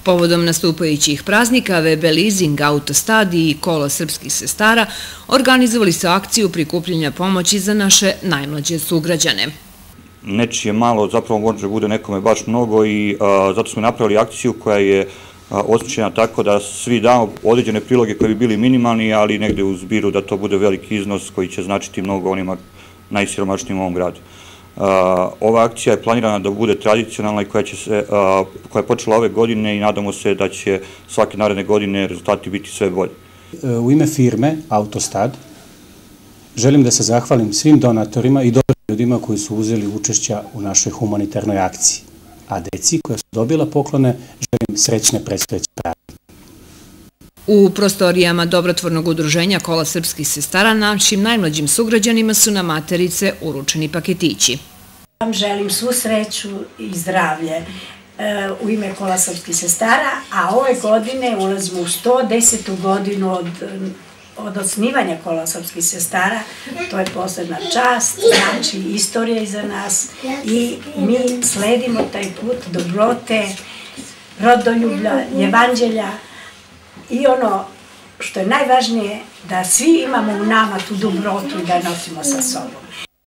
Povodom nastupajućih praznika VB Leasing, Autostad i Kola srpskih sestara organizovali su akciju prikupljanja pomoći za naše najmlađe sugrađane. Nečije malo zapravo može bude nekome baš mnogo i zato smo napravili akciju koja je osmišljena tako da svi damo određene priloge koji bi bili minimalni, ali negde u zbiru da to bude veliki iznos koji će značiti mnogo onima najsiromašnijim u ovom gradu. Ova akcija je planirana da bude tradicionalna i koja je počela ove godine i nadamo se da će svake naredne godine rezultati biti sve bolji. U ime firme Autostad želim da se zahvalim svim donatorima i dobrim ljudima koji su uzeli učešća u našoj humanitarnoj akciji. A deci koja su dobila poklone želim srećne predstojeće praznike. U prostorijama dobrotvornog udruženja Kola srpskih sestara našim najmlađim sugrađanima su na materice uručeni paketići. Vam želim svu sreću i zdravlje u ime Kola srpskih sestara, a ove godine ulazimo u 110. godinu od osnivanja Kola srpskih sestara. To je posebna čast, znači istorija iza nas i mi sledimo taj put dobrote, rodoljublja, evanđelja i ono što je najvažnije da svi imamo u nama tu dobrotu i da nosimo sa sobom.